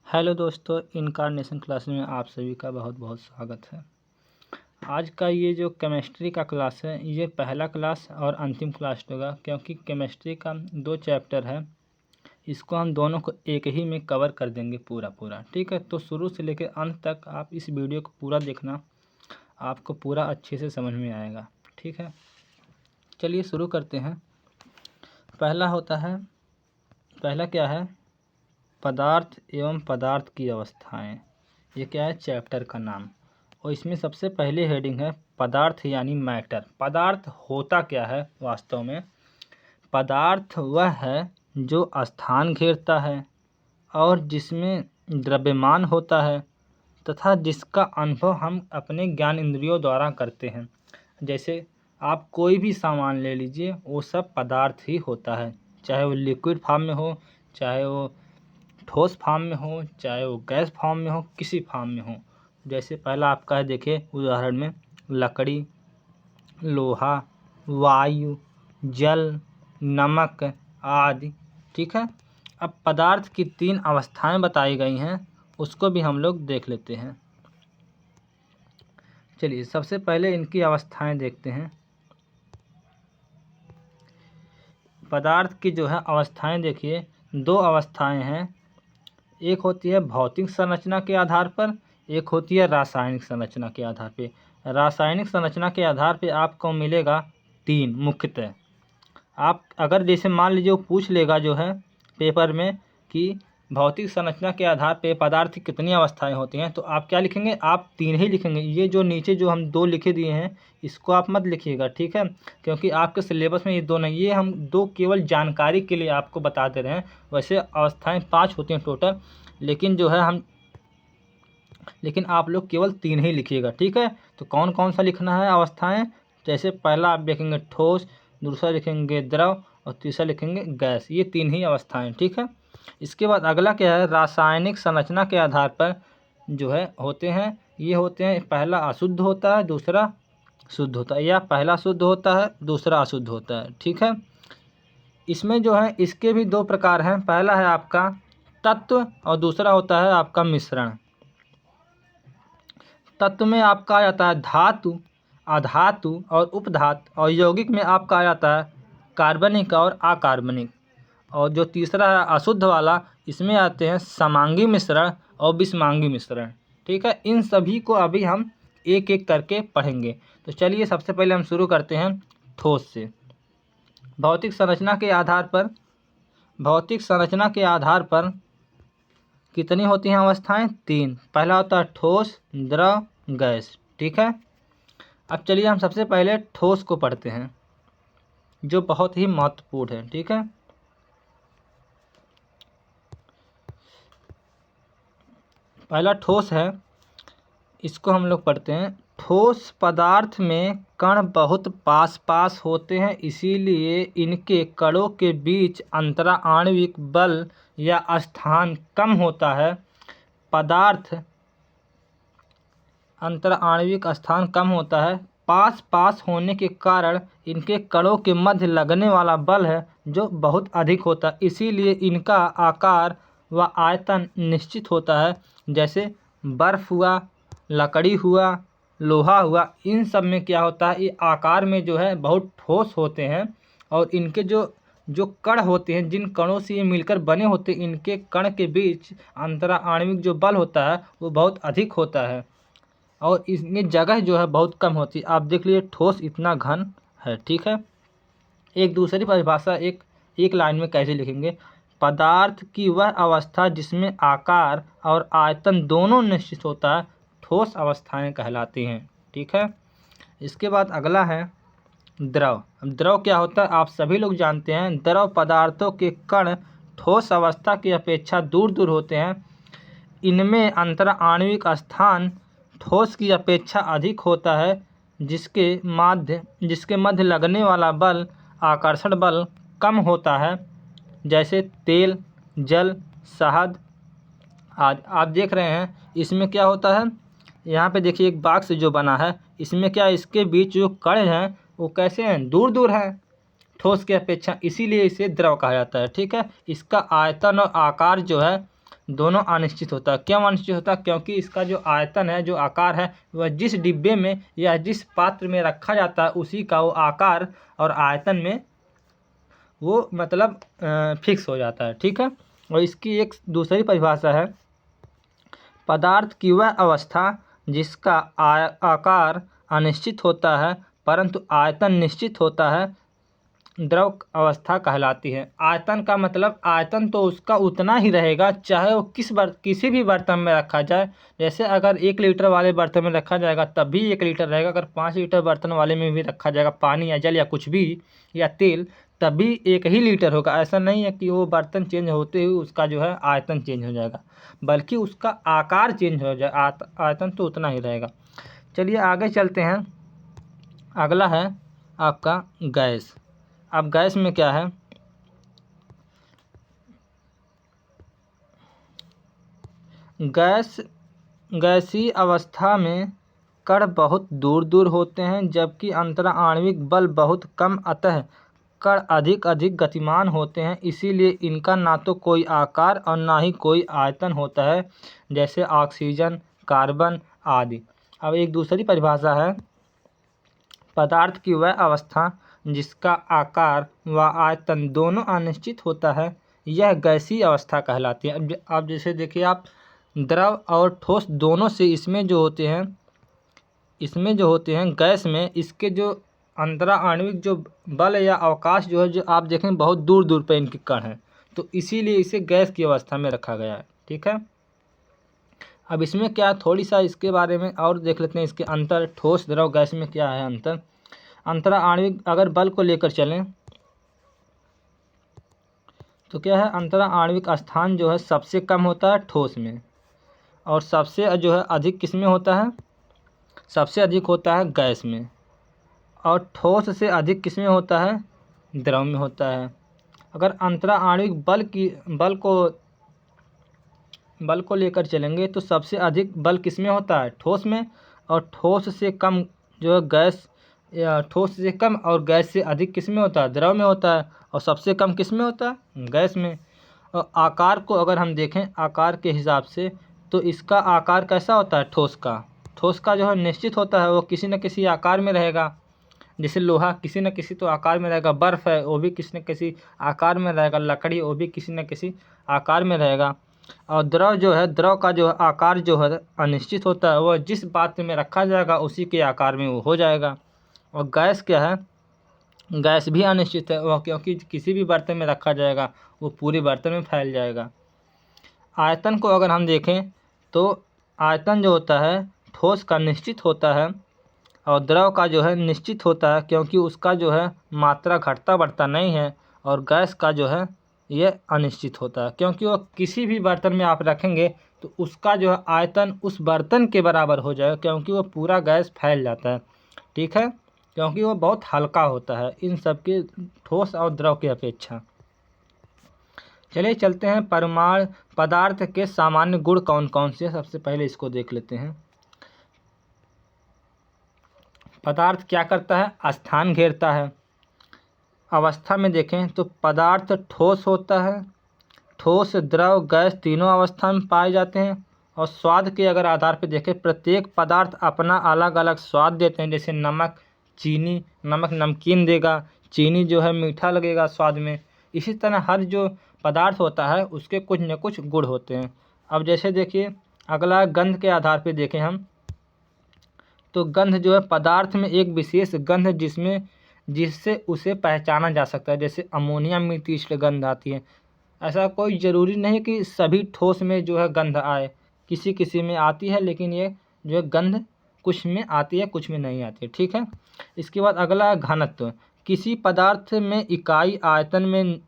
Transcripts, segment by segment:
Hello दोस्तों, incarnation class में आप सभी का बहुत बहुत स्वागत है। आज का ये जो केमिस्ट्री का क्लास है, ये पहला क्लास और अंतिम क्लास होगा, क्योंकि केमिस्ट्री का 2 चैप्टर है। इसको हम दोनों को एक ही में कवर कर देंगे पूरा। ठीक है, तो शुरू से लेकर अंत तक आप इस वीडियो को पूरा देखना, आपको पूरा अच्छे से समझ में आएगा। ठीक है, चलिए शुरू करते हैं। पहला क्या है? पदार्थ एवं पदार्थ की अवस्थाएं। ये क्या है? चैप्टर का नाम। और इसमें सबसे पहले हेडिंग है पदार्थ यानी मैटर। पदार्थ होता क्या है वास्तव में? पदार्थ वह है जो स्थान घेरता है और जिसमें द्रव्यमान होता है तथा जिसका अनुभव हम अपने ज्ञान इंद्रियों द्वारा करते हैं। जैसे आप कोई भी सामान ले लीजिए, वो सब पदार्थ ही होता है, चाहे वो लिक्विड फॉर्म में हो, चाहे वो ठोस फॉर्म में हो, चाहे वो गैस फॉर्म में हो, किसी फॉर्म में हो। जैसे पहला आपका है, देखिए उदाहरण में लकड़ी, लोहा, वायु, जल, नमक आदि। ठीक है, अब पदार्थ की 3 अवस्थाएं बताई गई हैं, उसको भी हम लोग देख लेते हैं। चलिए सबसे पहले इनकी अवस्थाएं देखते हैं। पदार्थ की जो है अवस्थाएं देखिए, 2 अवस्थाएं हैं। एक होती है भौतिक संरचना के आधार पर, एक होती है रासायनिक संरचना के आधार पे। रासायनिक संरचना के आधार पे आपको मिलेगा 3 मुख्यतः। आप अगर जैसे मान लीजिए वो पूछ लेगा जो है पेपर में कि भौतिक संरचना के आधार पे पदार्थ की कितनी अवस्थाएं होती हैं, तो आप क्या लिखेंगे? आप 3 ही लिखेंगे। ये जो नीचे जो हम 2 लिखे दिए हैं, इसको आप मत लिखिएगा। ठीक है, क्योंकि आपके सिलेबस में ये 2 नहीं, ये हम 2 केवल जानकारी के लिए आपको बता दे रहे हैं। वैसे अवस्थाएं 5 होती हैं टोटल, लेकिन आप लोग केवल 3 ही लिखिएगा। ठीक है, तो कौन कौन सा लिखना है अवस्थाएं? जैसे पहला आप लिखेंगे ठोस, दूसरा लिखेंगे द्रव और तीसरा लिखेंगे गैस। ये 3 ही अवस्थाएं। ठीक है, इसके बाद अगला क्या है? रासायनिक संरचना के आधार पर जो है होते हैं, ये होते हैं पहला अशुद्ध होता है, दूसरा शुद्ध होता है, या पहला शुद्ध होता है, दूसरा अशुद्ध होता है। ठीक है, इसमें जो है इसके भी 2 प्रकार हैं। पहला है आपका तत्व और दूसरा होता है आपका मिश्रण। तत्व में आपका आ जाता है धातु, अधातु और उपधातु, और यौगिक में आपका आ जाता है कार्बनिक और अकार्बनिक। और जो तीसरा है अशुद्ध वाला, इसमें आते हैं समांगी मिश्रण और विषमांगी मिश्रण। ठीक है, इन सभी को अभी हम एक एक करके पढ़ेंगे। तो चलिए सबसे पहले हम शुरू करते हैं ठोस से। भौतिक संरचना के आधार पर कितनी होती हैं अवस्थाएं? 3। पहला होता है ठोस, द्रव, गैस। ठीक है, अब चलिए हम सबसे पहले ठोस को पढ़ते हैं, जो बहुत ही महत्वपूर्ण है। ठीक है, पहला ठोस है, इसको हम लोग पढ़ते हैं। ठोस पदार्थ में कण बहुत पास पास होते हैं, इसीलिए इनके कणों के बीच अंतराणविक बल या स्थान कम होता है। अंतराणविक स्थान कम होता है, पास पास होने के कारण इनके कणों के मध्य लगने वाला बल है जो बहुत अधिक होता है, इसीलिए इनका आकार व आयतन निश्चित होता है। जैसे बर्फ हुआ, लकड़ी हुआ, लोहा हुआ, इन सब में क्या होता है? ये आकार में जो है बहुत ठोस होते हैं, और इनके जो कण होते हैं, जिन कणों से ये मिलकर बने होते हैं, इनके कण के बीच अंतराणविक जो बल होता है वो बहुत अधिक होता है, और इसमें जगह जो है बहुत कम होती है। आप देख लीजिए ठोस इतना घन है। ठीक है, एक दूसरी परिभाषा एक लाइन में कैसे लिखेंगे? पदार्थ की वह अवस्था जिसमें आकार और आयतन दोनों निश्चित होता है, ठोस अवस्थाएं कहलाती हैं। ठीक है, इसके बाद अगला है द्रव। द्रव क्या होता है? आप सभी लोग जानते हैं, द्रव पदार्थों के कण ठोस अवस्था की अपेक्षा दूर दूर होते हैं। इनमें अंतराणविक स्थान ठोस की अपेक्षा अधिक होता है, जिसके मध्य लगने वाला बल, आकर्षण बल, कम होता है। जैसे तेल, जल, शहद आदि। आप देख रहे हैं इसमें क्या होता है? यहाँ पे देखिए एक बॉक्स जो बना है, इसमें क्या, इसके बीच जो कण हैं वो कैसे हैं? दूर दूर हैं ठोस की अपेक्षा, इसीलिए इसे द्रव कहा जाता है। ठीक है, इसका आयतन और आकार जो है दोनों अनिश्चित होता है। क्यों अनिश्चित होता है? क्योंकि इसका जो आयतन है, जो आकार है, वह जिस डिब्बे में या जिस पात्र में रखा जाता है उसी का वो आकार और आयतन में वो मतलब फिक्स हो जाता है। ठीक है। और इसकी एक दूसरी परिभाषा है, पदार्थ की वह अवस्था जिसका आकार अनिश्चित होता है परंतु आयतन निश्चित होता है, द्रव अवस्था कहलाती है। आयतन का मतलब आयतन तो उसका उतना ही रहेगा चाहे वो किसी भी बर्तन में रखा जाए। जैसे अगर 1 लीटर वाले बर्तन में रखा जाएगा तब भी 1 लीटर रहेगा, अगर 5 लीटर बर्तन वाले में भी रखा जाएगा पानी या जल या कुछ भी या तेल, तब भी 1 ही लीटर होगा। ऐसा नहीं है कि वो बर्तन चेंज होते हुए उसका जो है आयतन चेंज हो जाएगा, बल्कि उसका आकार चेंज हो जाए, आयतन तो उतना ही रहेगा। चलिए आगे चलते हैं। अगला है आपका गैस। अब गैस में क्या है, गैसीय अवस्था में कण बहुत दूर दूर होते हैं जबकि अंतरा आणविक बल बहुत कम, अतः कण अधिक गतिमान होते हैं। इसीलिए इनका ना तो कोई आकार और ना ही कोई आयतन होता है, जैसे ऑक्सीजन, कार्बन आदि। अब एक दूसरी परिभाषा है, पदार्थ की वह अवस्था जिसका आकार व आयतन दोनों अनिश्चित होता है, यह गैसीय अवस्था कहलाती है। अब जैसे देखिए आप, द्रव और ठोस दोनों से इसमें जो होते हैं गैस में, इसके जो अंतरा आणविक जो बल या अवकाश जो है, जो आप देखें बहुत दूर दूर पर इनके कण हैं, तो इसीलिए इसे गैस की अवस्था में रखा गया है। ठीक है। अब इसमें क्या, थोड़ी सा इसके बारे में और देख लेते हैं, इसके अंतर ठोस द्रव गैस में क्या है अंतर। अंतरा आणविक अगर बल को लेकर चलें तो क्या है, अंतरा आणविक स्थान जो है सबसे कम होता है ठोस में, और सबसे जो है अधिक किस में होता है, सबसे अधिक होता है गैस में, और ठोस से अधिक किस में होता है, द्रव में होता है। अगर अंतरा आणविक बल को लेकर चलेंगे तो सबसे अधिक बल किस में होता है, ठोस में, और ठोस से कम जो है गैस, या ठोस से कम और गैस से अधिक किस में होता है, द्रव में होता है, और सबसे कम किस में होता है, गैस में। और आकार को अगर हम देखें आकार के हिसाब से, तो इसका आकार कैसा होता है, ठोस का जो है निश्चित होता है, वो किसी न किसी आकार में रहेगा। जैसे लोहा किसी न किसी तो आकार में रहेगा, बर्फ़ है वो भी किसी न किसी आकार में रहेगा, लकड़ी वो भी किसी न किसी आकार में रहेगा। और द्रव जो है, द्रव का जो आकार जो है अनिश्चित होता है, वह जिस पात्र में रखा जाएगा उसी के आकार में वो हो जाएगा। और गैस क्या है, गैस भी अनिश्चित है, वह क्योंकि किसी भी बर्तन में रखा जाएगा वो पूरे बर्तन में फैल जाएगा। आयतन को अगर हम देखें तो आयतन जो होता है ठोस का निश्चित होता है और द्रव का जो है निश्चित होता है, क्योंकि उसका जो है मात्रा घटता बढ़ता नहीं है। और गैस का जो है ये अनिश्चित होता है, क्योंकि वो किसी भी बर्तन में आप रखेंगे तो उसका जो है आयतन उस बर्तन के बराबर हो जाएगा, क्योंकि वो पूरा गैस फैल जाता है। ठीक है, क्योंकि वो बहुत हल्का होता है इन सब के, ठोस और द्रव की अपेक्षा। चलिए चलते हैं, परमाणु पदार्थ के सामान्य गुण कौन कौन से, सबसे पहले इसको देख लेते हैं। पदार्थ क्या करता है, स्थान घेरता है। अवस्था में देखें तो पदार्थ ठोस होता है, ठोस, द्रव, गैस तीनों अवस्था में पाए जाते हैं। और स्वाद के अगर आधार पर देखें, प्रत्येक पदार्थ अपना अलग अलग स्वाद देते हैं। जैसे नमक, चीनी, नमक नमकीन देगा, चीनी जो है मीठा लगेगा स्वाद में। इसी तरह हर जो पदार्थ होता है उसके कुछ न कुछ गुण होते हैं। अब जैसे देखिए अगला गंध के आधार पर देखें हम, तो गंध जो है पदार्थ में एक विशेष गंध जिससे उसे पहचाना जा सकता है। जैसे अमोनिया में तीव्र गंध आती है, ऐसा कोई ज़रूरी नहीं कि सभी ठोस में जो है गंध आए, किसी किसी में आती है, लेकिन ये जो है गंध कुछ में आती है कुछ में नहीं आती है। ठीक है। इसके बाद अगला घनत्व, किसी पदार्थ में इकाई आयतन में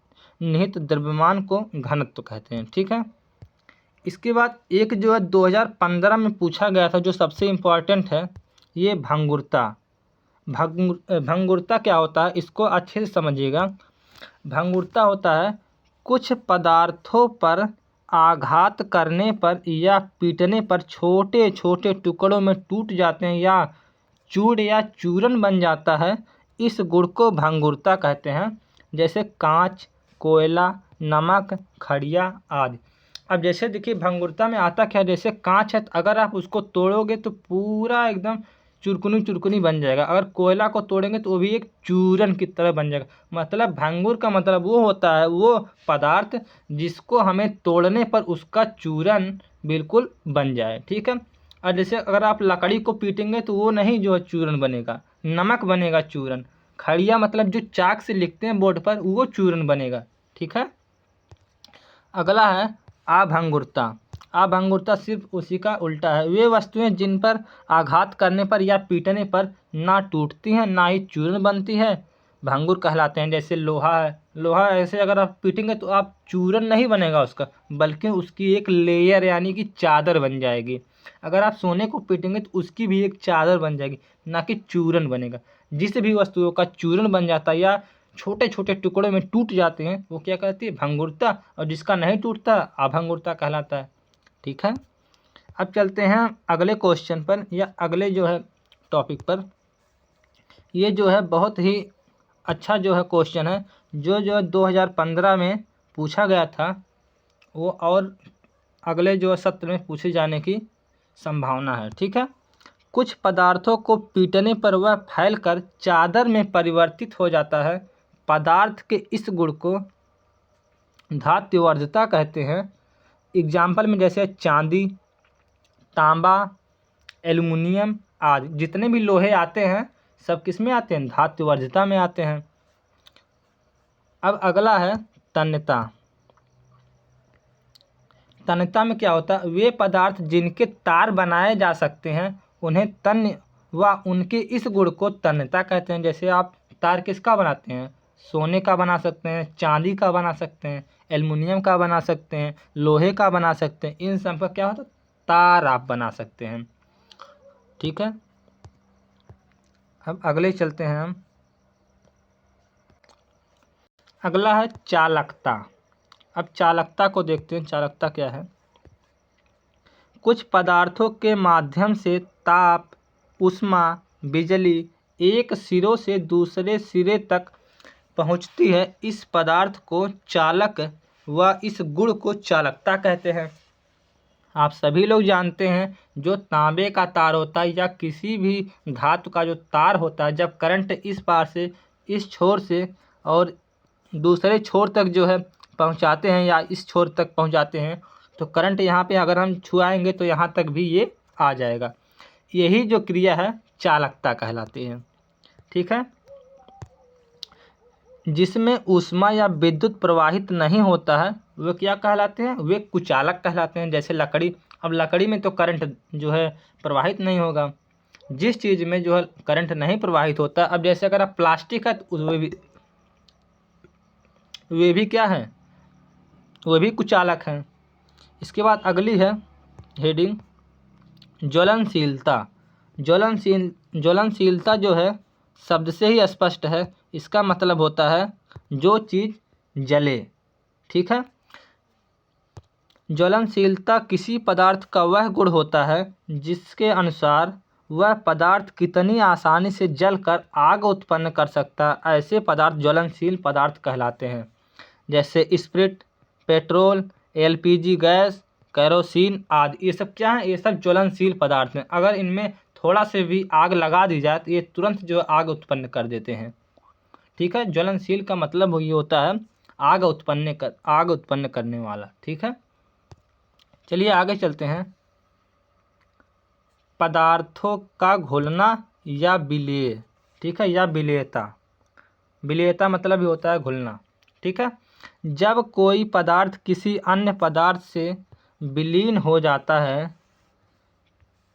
निहित द्रव्यमान को घनत्व कहते हैं। ठीक है। इसके बाद एक जो है 2015 में पूछा गया था जो सबसे इम्पोर्टेंट है, ये भंगुरता। भंगुरता क्या होता है, इसको अच्छे से समझिएगा। भंगुरता होता है कुछ पदार्थों पर आघात करने पर या पीटने पर छोटे छोटे टुकड़ों में टूट जाते हैं या चूड़ या चूरन बन जाता है, इस गुण को भंगुरता कहते हैं। जैसे कांच, कोयला, नमक, खड़िया आदि। अब जैसे देखिए भंगुरता में आता क्या, जैसे कांच है, अगर आप उसको तोड़ोगे तो पूरा एकदम चुरकुनी चुरकुनी बन जाएगा। अगर कोयला को तोड़ेंगे तो वो भी एक चूरन की तरह बन जाएगा। मतलब भंगुर का मतलब वो होता है, वो पदार्थ जिसको हमें तोड़ने पर उसका चूरन बिल्कुल बन जाए। ठीक है। और जैसे अगर आप लकड़ी को पीटेंगे तो वो नहीं जो है चूरन बनेगा, नमक बनेगा चूरन। खड़िया मतलब जो चाक से लिखते हैं बोर्ड पर, वो चूरन बनेगा। ठीक है। अगला है अभंगुरता। अभंगुरता सिर्फ उसी का उल्टा है। वे वस्तुएं जिन पर आघात करने पर या पीटने पर ना टूटती हैं ना ही चूर्ण बनती है, भंगुर कहलाते हैं। जैसे लोहा है, लोहा ऐसे अगर आप पीटेंगे तो आप चूरन नहीं बनेगा उसका, बल्कि उसकी एक लेयर यानी कि चादर बन जाएगी। अगर आप सोने को पीटेंगे तो उसकी भी एक चादर बन जाएगी, ना कि चूरन बनेगा। जिस भी वस्तुओं का चूरन बन जाता है या छोटे छोटे टुकड़े में टूट जाते हैं, वो क्या कहती है, भंगुरता। और जिसका नहीं टूटता अभंगुरता कहलाता है। ठीक है। अब चलते हैं अगले क्वेश्चन पर, या अगले जो है टॉपिक पर। ये जो है बहुत ही अच्छा जो है क्वेश्चन है, जो 2015 में पूछा गया था वो, और अगले जो सत्र में पूछे जाने की संभावना है। ठीक है। कुछ पदार्थों को पीटने पर वह फैलकर चादर में परिवर्तित हो जाता है। पदार्थ के इस गुण को धात्वर्धता कहते हैं। एग्जाम्पल में जैसे चांदी, तांबा, एल्युमिनियम आदि जितने भी लोहे आते हैं सब किस में आते हैं, धात्वर्धता में आते हैं। अब अगला है तन्यता। तन्यता में क्या होता है, वे पदार्थ जिनके तार बनाए जा सकते हैं उन्हें तन्य व उनके इस गुण को तन्यता कहते हैं। जैसे आप तार किसका बनाते हैं, सोने का बना सकते हैं, चांदी का बना सकते हैं, एल्युमिनियम का बना सकते हैं, लोहे का बना सकते हैं। इन सब का क्या होता है, तार आप बना सकते हैं। ठीक है। अब अगले चलते हैं हम। अगला है चालकता। अब चालकता को देखते हैं, चालकता क्या है। कुछ पदार्थों के माध्यम से ताप, ऊष्मा, बिजली एक सिरों से दूसरे सिरे तक पहुंचती है। इस पदार्थ को चालक व इस गुण को चालकता कहते हैं। आप सभी लोग जानते हैं जो तांबे का तार होता है या किसी भी धातु का जो तार होता है, जब करंट इस पार से इस छोर से और दूसरे छोर तक जो है पहुंचाते हैं या इस छोर तक पहुंचाते हैं, तो करंट यहाँ पे अगर हम छुआएंगे तो यहाँ तक भी ये आ जाएगा। यही जो क्रिया है चालकता कहलाती है। ठीक है। जिसमें ऊष्मा या विद्युत प्रवाहित नहीं होता है वे क्या कहलाते हैं, वे कुचालक कहलाते हैं। जैसे लकड़ी, अब लकड़ी में तो करंट जो है प्रवाहित नहीं होगा। जिस चीज़ में जो है करंट नहीं प्रवाहित होता, अब जैसे अगर आप प्लास्टिक है तो वे भी क्या है, वे भी कुचालक हैं। इसके बाद अगली है हेडिंग ज्वलनशीलता। ज्वलनशीलता जो है शब्द से ही स्पष्ट है। इसका मतलब होता है जो चीज़ जले। ठीक है। ज्वलनशीलता किसी पदार्थ का वह गुण होता है जिसके अनुसार वह पदार्थ कितनी आसानी से जलकर आग उत्पन्न कर सकता है। ऐसे पदार्थ ज्वलनशील पदार्थ कहलाते हैं। जैसे spirit, petrol, LPG gas, kerosene आदि, ये सब क्या है, ये सब ज्वलनशील पदार्थ हैं। अगर इनमें थोड़ा से भी आग लगा दी जाए तो ये तुरंत जो आग उत्पन्न कर देते हैं। ठीक है। ज्वलनशील का मतलब ये होता है आग उत्पन्न करने वाला। ठीक है। चलिए आगे चलते हैं। पदार्थों का घुलना या विलेय। ठीक है, या विलेयता। विलेयता मतलब ही होता है घुलना। ठीक है। जब कोई पदार्थ किसी अन्य पदार्थ से विलीन हो जाता है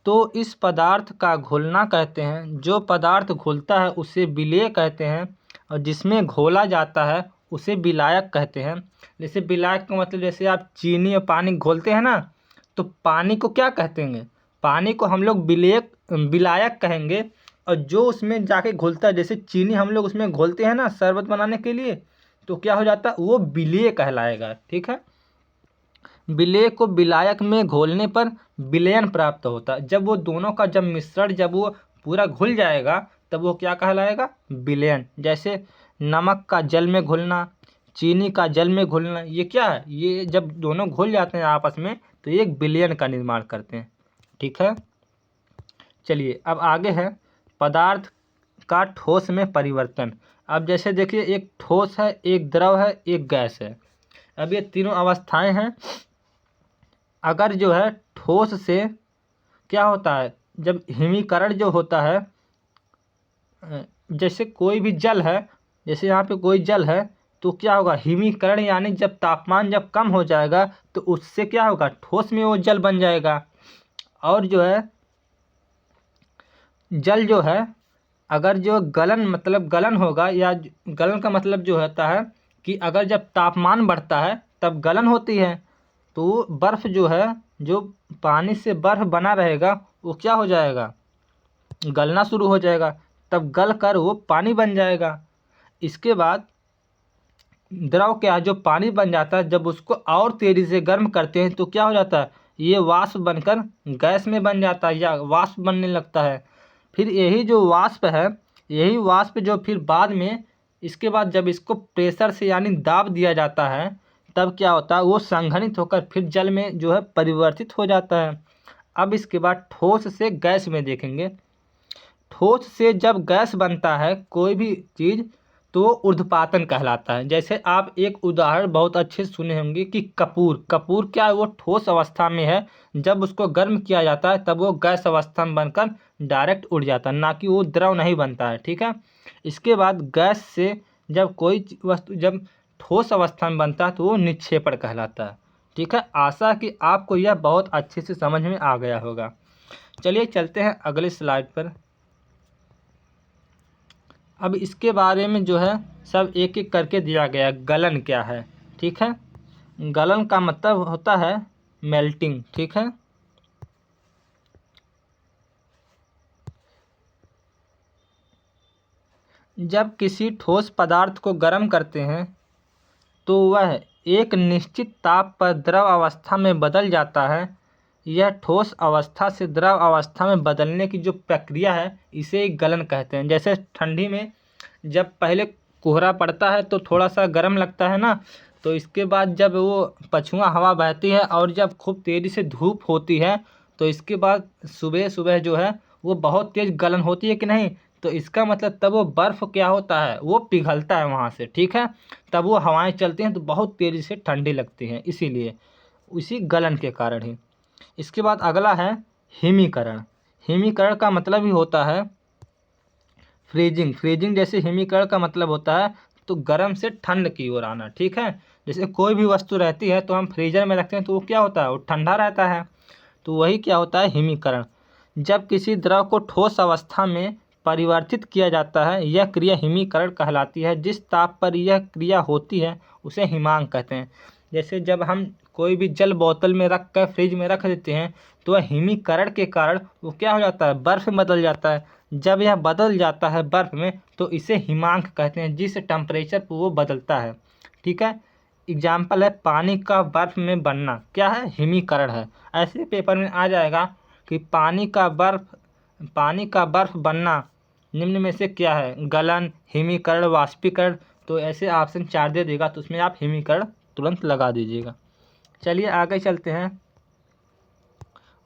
तो इस पदार्थ का घुलना कहते हैं। जो पदार्थ घुलता है उसे विलेय कहते हैं, और जिसमें घोला जाता है उसे विलायक कहते हैं। जैसे विलायक का मतलब, जैसे आप चीनी और पानी घोलते हैं ना, तो पानी को क्या कहते हैं, पानी को हम लोग विलायक कहेंगे। और जो उसमें जाके घुलता है, जैसे चीनी हम लोग उसमें घोलते हैं ना शरबत बनाने के लिए, तो क्या हो जाता है, वो विलेय कहलाएगा। ठीक है। विलेय को विलायक में घोलने पर विलयन प्राप्त होता है। जब वो दोनों का जब मिश्रण जब वो पूरा घुल जाएगा तब वो क्या कहलाएगा, विलयन। जैसे नमक का जल में घुलना, चीनी का जल में घुलना, ये क्या है, ये जब दोनों घुल जाते हैं आपस में तो ये एक विलयन का निर्माण करते हैं। ठीक है, चलिए अब आगे है पदार्थ का ठोस में परिवर्तन। अब जैसे देखिए एक ठोस है, एक द्रव है, एक गैस है। अब ये तीनों अवस्थाएं हैं। अगर जो है ठोस से क्या होता है, जब हिमीकरण जो होता है, जैसे कोई भी जल है, जैसे यहाँ पे कोई जल है तो क्या होगा, हिमीकरण यानी जब तापमान जब कम हो जाएगा तो उससे क्या होगा, ठोस में वो जल बन जाएगा। और जो है जल जो है, अगर जो गलन मतलब गलन होगा, या गलन का मतलब जो होता है कि अगर जब तापमान बढ़ता है तब गलन होती है, तो बर्फ़ जो है, जो पानी से बर्फ़ बना रहेगा वो क्या हो जाएगा, गलना शुरू हो जाएगा, तब गल कर वो पानी बन जाएगा। इसके बाद द्रव क्या, जो पानी बन जाता है, जब उसको और तेज़ी से गर्म करते हैं तो क्या हो जाता है, ये वाष्प बनकर गैस में बन जाता है या वाष्प बनने लगता है। फिर यही जो वाष्प है, यही वाष्प जो फिर बाद में, इसके बाद जब इसको प्रेशर से यानी दाब दिया जाता है, तब क्या होता है, वो संघनित होकर फिर जल में जो है परिवर्तित हो जाता है। अब इसके बाद ठोस से गैस में देखेंगे। ठोस से जब गैस बनता है कोई भी चीज़ तो वो ऊर्ध्वपातन कहलाता है। जैसे आप एक उदाहरण बहुत अच्छे से सुने होंगे कि कपूर, कपूर क्या है, वो ठोस अवस्था में है, जब उसको गर्म किया जाता है तब वो गैस अवस्था में बनकर डायरेक्ट उड़ जाता है, ना कि वो द्रव नहीं बनता है। ठीक है, इसके बाद गैस से जब कोई वस्तु जब ठोस अवस्था में बनता है तो वो निक्षेपण कहलाता है। ठीक है, आशा कि आपको यह बहुत अच्छे से समझ में आ गया होगा। चलिए चलते हैं अगले स्लाइड पर। अब इसके बारे में जो है सब एक एक करके दिया गया। गलन क्या है, ठीक है, गलन का मतलब होता है मेल्टिंग। ठीक है, जब किसी ठोस पदार्थ को गर्म करते हैं तो वह एक निश्चित ताप पर द्रव अवस्था में बदल जाता है। यह ठोस अवस्था से द्रव अवस्था में बदलने की जो प्रक्रिया है इसे एक गलन कहते हैं। जैसे ठंडी में जब पहले कोहरा पड़ता है तो थोड़ा सा गर्म लगता है ना, तो इसके बाद जब वो पछुआ हवा बहती है और जब खूब तेज़ी से धूप होती है तो इसके बाद सुबह सुबह जो है वो बहुत तेज़ गलन होती है कि नहीं, तो इसका मतलब तब वो बर्फ़ क्या होता है, वो पिघलता है वहाँ से। ठीक है, तब वो हवाएं चलती हैं तो बहुत तेज़ी से ठंडी लगती हैं, इसीलिए उसी गलन के कारण ही। इसके बाद अगला है हिमीकरण। हिमीकरण का मतलब ही होता है फ्रीजिंग। फ्रीजिंग जैसे हिमीकरण का मतलब होता है तो गर्म से ठंड की ओर आना। ठीक है, जैसे कोई भी वस्तु रहती है तो हम फ्रीजर में रखते हैं तो वो क्या होता है, वो ठंडा रहता है, तो वही क्या होता है, हिमीकरण। जब किसी द्रव को ठोस अवस्था में परिवर्तित किया जाता है, यह क्रिया हिमीकरण कहलाती है। जिस ताप पर यह क्रिया होती है उसे हिमांक कहते हैं। जैसे जब हम कोई भी जल बोतल में रख कर फ्रिज में रख देते हैं तो वह हिमीकरण के कारण वो क्या हो जाता है, बर्फ़ में बदल जाता है। जब यह बदल जाता है बर्फ़ में तो इसे हिमांक कहते हैं, जिस टेम्परेचर पर वो बदलता है। ठीक है, एग्जाम्पल है पानी का बर्फ़ में बनना, क्या है, हिमीकरण है। ऐसे पेपर में आ जाएगा कि पानी का बर्फ़ बनना निम्न में से क्या है, गलन, हिमीकरण, वाष्पीकरण। तो ऐसे ऑप्शन 4 दे देगा तो उसमें आप हिमीकरण तुरंत लगा दीजिएगा। चलिए आगे चलते हैं,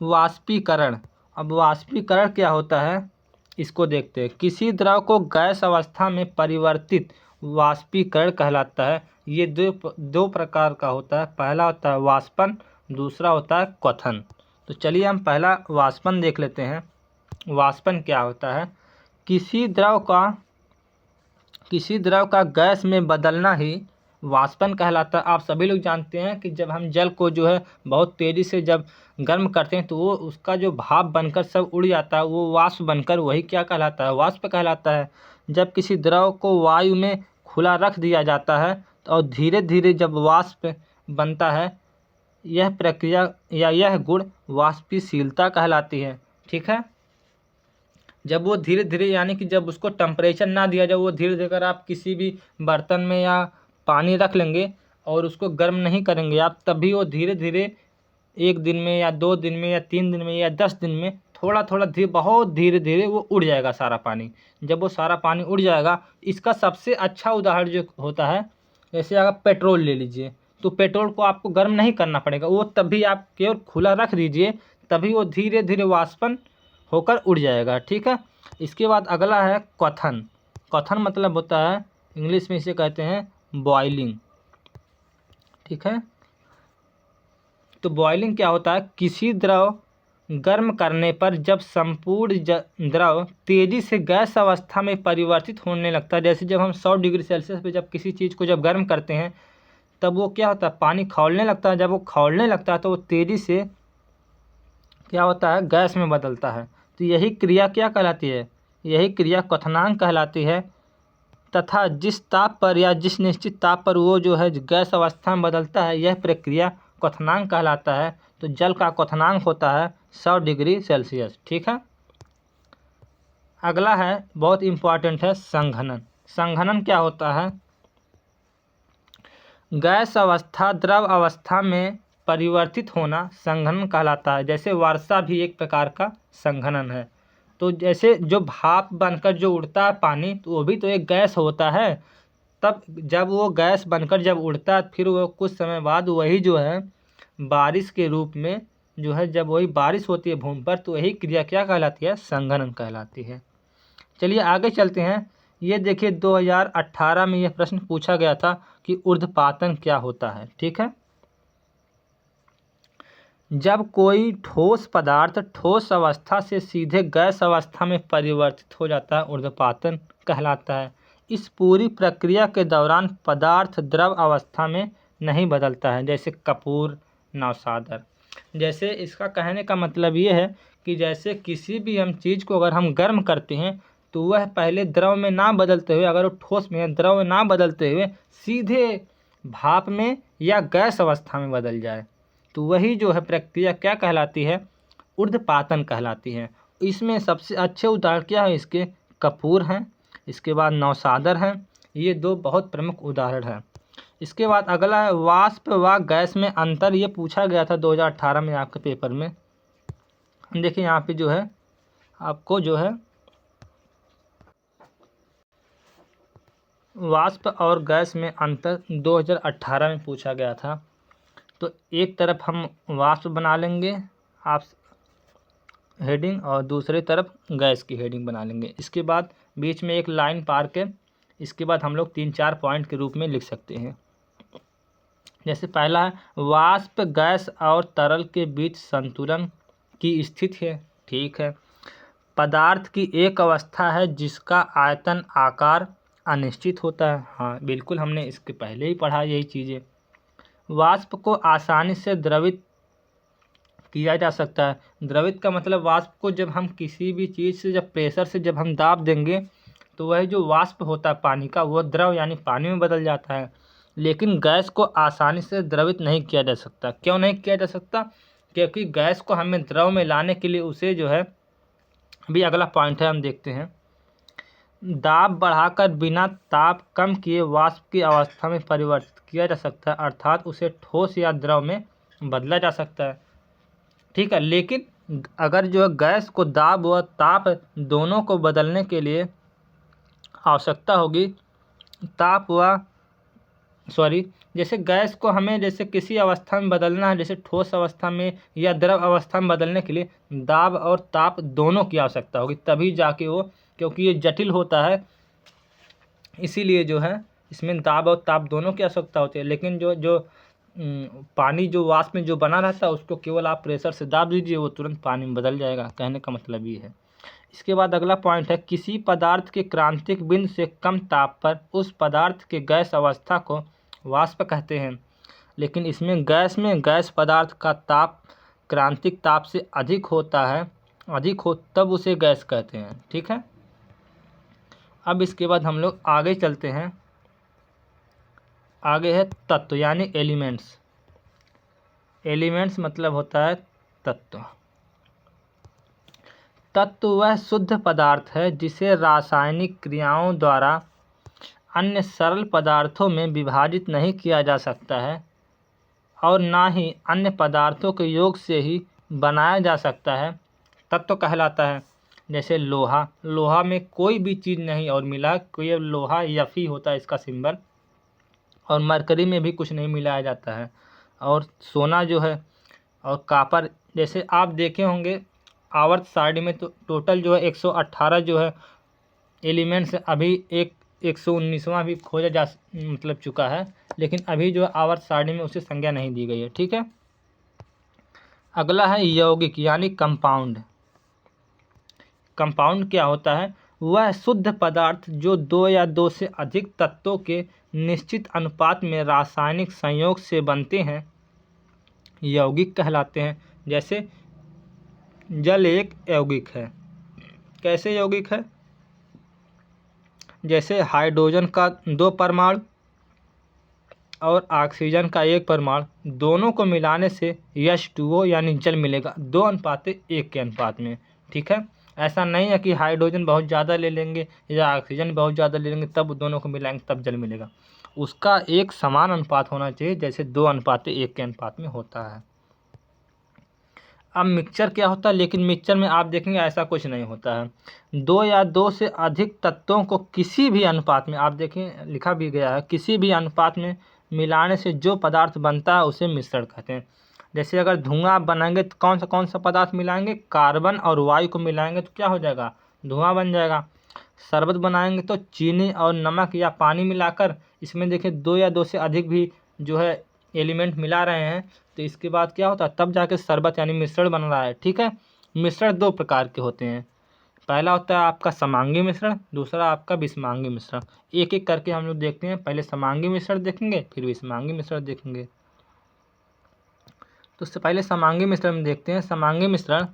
वाष्पीकरण। अब वाष्पीकरण क्या होता है इसको देखते हैं। किसी द्रव को गैस अवस्था में परिवर्तित वाष्पीकरण कहलाता है। ये दो प्रकार का होता है, पहला होता है वाष्पन, दूसरा होता है क्वथन। तो चलिए हम पहला वाष्पन देख लेते हैं। वाष्पन क्या होता है, किसी द्रव का गैस में बदलना ही वाष्पन कहलाता है। आप सभी लोग जानते हैं कि जब हम जल को जो है बहुत तेज़ी से जब गर्म करते हैं तो वो उसका जो भाप बनकर सब उड़ जाता है, वो वाष्प बनकर वही क्या कहलाता है, वाष्प कहलाता है। जब किसी द्रव को वायु में खुला रख दिया जाता है और धीरे धीरे जब वाष्प बनता है, यह प्रक्रिया या यह गुण वाष्पशीलता कहलाती है। ठीक है, जब वो धीरे धीरे यानी कि जब उसको टेम्परेचर ना दिया जाए, वो धीरे धीरे अगर आप किसी भी बर्तन में या पानी रख लेंगे और उसको गर्म नहीं करेंगे आप, तभी वो धीरे धीरे 1 दिन में या 2 दिन में या 3 दिन में या 10 दिन में थोड़ा थोड़ा बहुत धीरे धीरे वो उड़ जाएगा सारा पानी। जब वो सारा पानी उड़ जाएगा, इसका सबसे अच्छा उदाहरण जो होता है जैसे अगर पेट्रोल ले लीजिए, तो पेट्रोल को आपको गर्म नहीं करना पड़ेगा, वो तभी आप केवल खुला रख दीजिए, तभी वो धीरे धीरे वाष्पन होकर उड़ जाएगा। ठीक है। इसके बाद अगला है क्वथन। क्वथन मतलब होता है, इंग्लिश में इसे कहते हैं बॉइलिंग। ठीक है। तो बॉइलिंग क्या होता है, किसी द्रव गर्म करने पर जब संपूर्ण द्रव तेजी से गैस अवस्था में परिवर्तित होने लगता है। जैसे जब हम 100 डिग्री सेल्सियस पे जब किसी चीज़ को जब गर्म करते हैं, तब वो क्या होता है, पानी खौलने लगता है। जब वो खौलने लगता है तो वो तेज़ी से क्या होता है, गैस में बदलता है। तो यही क्रिया क्या कहलाती है, यही क्रिया क्वथनांक कहलाती है। तथा जिस ताप पर या जिस निश्चित ताप पर वो जो है गैस अवस्था में बदलता है, यह प्रक्रिया क्वथनांक कहलाता है। तो जल का क्वथनांक होता है 100 डिग्री सेल्सियस। ठीक है। अगला है, बहुत इम्पॉर्टेंट है, संघनन। संघनन क्या होता है, गैस अवस्था द्रव अवस्था में परिवर्तित होना संघनन कहलाता है। जैसे वर्षा भी एक प्रकार का संघनन है। तो जैसे जो भाप बनकर जो उड़ता है पानी, तो वो भी तो एक गैस होता है। तब जब वो गैस बनकर जब उड़ता है, फिर वो कुछ समय बाद वही जो है बारिश के रूप में जो है, जब वही बारिश होती है भूमि पर, तो वही क्रिया क्या कहलाती है, संघनन कहलाती है। चलिए आगे चलते हैं। ये देखिए 2018 में यह प्रश्न पूछा गया था कि ऊर्ध्वपातन क्या होता है। ठीक है। जब कोई ठोस पदार्थ ठोस अवस्था से सीधे गैस अवस्था में परिवर्तित हो जाता है, ऊर्ध्वपातन कहलाता है। इस पूरी प्रक्रिया के दौरान पदार्थ द्रव अवस्था में नहीं बदलता है। जैसे कपूर, नौसादर। जैसे इसका कहने का मतलब ये है कि जैसे किसी भी हम चीज़ को अगर हम गर्म करते हैं, तो वह पहले द्रव में ना बदलते हुए, अगर वो ठोस में है, द्रव में ना बदलते हुए सीधे भाप में या गैस अवस्था में बदल जाए, तो वही जो है प्रक्रिया क्या कहलाती है, ऊर्ध्वपातन कहलाती है। इसमें सबसे अच्छे उदाहरण क्या है इसके, कपूर हैं, इसके बाद नौसादर हैं। ये दो बहुत प्रमुख उदाहरण हैं। इसके बाद अगला है वाष्प व गैस में अंतर। ये पूछा गया था 2018 में आपके पेपर में। देखिए यहाँ पे जो है आपको जो है वाष्प और गैस में अंतर 2018 में पूछा गया था। तो एक तरफ हम वाष्प बना लेंगे आप हेडिंग, और दूसरी तरफ गैस की हेडिंग बना लेंगे। इसके बाद बीच में एक लाइन पार के इसके बाद हम लोग 3-4 पॉइंट के रूप में लिख सकते हैं। जैसे पहला है, वाष्प गैस और तरल के बीच संतुलन की स्थिति है। ठीक है। पदार्थ की एक अवस्था है जिसका आयतन आकार अनिश्चित होता है। हाँ बिल्कुल, हमने इसके पहले ही पढ़ा यही चीज़ें। वाष्प को आसानी से द्रवित किया जा सकता है। द्रवित का मतलब वाष्प को जब हम किसी भी चीज़ से जब प्रेशर से जब हम दाब देंगे, तो वह जो वाष्प होता है पानी का, वो द्रव यानी पानी में बदल जाता है। लेकिन गैस को आसानी से द्रवित नहीं किया जा सकता। क्यों नहीं किया जा सकता, क्योंकि गैस को हमें द्रव में लाने के लिए उसे जो है, अभी अगला पॉइंट है हम देखते हैं, दाब बढ़ाकर बिना ताप कम किए वाष्प की अवस्था में परिवर्तित किया जा सकता है, अर्थात उसे ठोस या द्रव में बदला जा सकता है। ठीक है। लेकिन अगर जो है गैस को दाब व ताप दोनों को बदलने के लिए आवश्यकता होगी, जैसे गैस को हमें जैसे किसी अवस्था में बदलना है, जैसे ठोस अवस्था में या द्रव अवस्था में बदलने के लिए दाब और ताप दोनों की आवश्यकता होगी, तभी जाके वो, क्योंकि ये जटिल होता है, इसीलिए जो है इसमें दाब और ताप दोनों की आवश्यकता होती है। लेकिन जो पानी जो वाष्प में जो बना रहता है, उसको केवल आप प्रेशर से दाब दीजिए, वो तुरंत पानी में बदल जाएगा। कहने का मतलब ये है। इसके बाद अगला पॉइंट है, किसी पदार्थ के क्रांतिक बिंदु से कम ताप पर उस पदार्थ के गैस अवस्था को वाष्प कहते हैं। लेकिन इसमें गैस पदार्थ का ताप क्रांतिक ताप से अधिक हो तब उसे गैस कहते हैं। ठीक है। अब इसके बाद हम लोग आगे चलते हैं। आगे है तत्व यानी एलिमेंट्स। एलिमेंट्स मतलब होता है तत्व। तत्व वह शुद्ध पदार्थ है जिसे रासायनिक क्रियाओं द्वारा अन्य सरल पदार्थों में विभाजित नहीं किया जा सकता है और ना ही अन्य पदार्थों के योग से ही बनाया जा सकता है, तत्व कहलाता है। जैसे लोहा में कोई भी चीज़ नहीं और मिला, कोई लोहा Fe होता है इसका सिंबल, और मरकरी में भी कुछ नहीं मिलाया जाता है। और सोना जो है और कापर, जैसे आप देखे होंगे आवर्त सारणी में तो टोटल जो है 118 जो है एलिमेंट्स अभी 119वां भी खोजा जा मतलब चुका है, लेकिन अभी जो आवर्त सारणी में उसे संज्ञा नहीं दी गई है। ठीक है, अगला है यौगिक यानी कंपाउंड। कंपाउंड क्या होता है? वह शुद्ध पदार्थ जो दो या दो से अधिक तत्वों के निश्चित अनुपात में रासायनिक संयोग से बनते हैं, यौगिक कहलाते हैं। जैसे जल एक यौगिक है। कैसे यौगिक है? जैसे हाइड्रोजन का 2 परमाणु और ऑक्सीजन का 1 परमाणु, दोनों को मिलाने से H2O यानी जल मिलेगा 2:1 के अनुपात में। ठीक है, ऐसा नहीं है कि हाइड्रोजन बहुत ज़्यादा ले लेंगे या ऑक्सीजन बहुत ज़्यादा ले लेंगे तब दोनों को मिलाएंगे तब जल मिलेगा। उसका एक समान अनुपात होना चाहिए, जैसे 2:1 के अनुपात में होता है। अब मिक्सचर क्या होता है? लेकिन मिक्सचर में आप देखेंगे ऐसा कुछ नहीं होता है। 2 या 2 से अधिक तत्वों को किसी भी अनुपात में, आप देखें लिखा भी गया है, किसी भी अनुपात में मिलाने से जो पदार्थ बनता है उसे मिश्रण कहते हैं। जैसे अगर धुआं आप बनाएंगे तो कौन सा पदार्थ मिलाएंगे? कार्बन और वायु को मिलाएंगे तो क्या हो जाएगा? धुआं बन जाएगा। शरबत बनाएंगे तो चीनी और नमक या पानी मिलाकर, इसमें देखिए 2 या 2 से अधिक भी जो है एलिमेंट मिला रहे हैं तो इसके बाद क्या होता है? तब जाके शरबत यानी मिश्रण बन रहा है। ठीक है, मिश्रण 2 प्रकार के होते हैं। पहला होता है आपका समांगी मिश्रण, दूसरा आपका विषमांगी मिश्रण। एक एक करके हम लोग देखते हैं। पहले समांगी मिश्रण देखेंगे, फिर विषमांगी मिश्रण देखेंगे। तो उससे पहले समांगी मिश्रण में देखते हैं। समांगी मिश्रण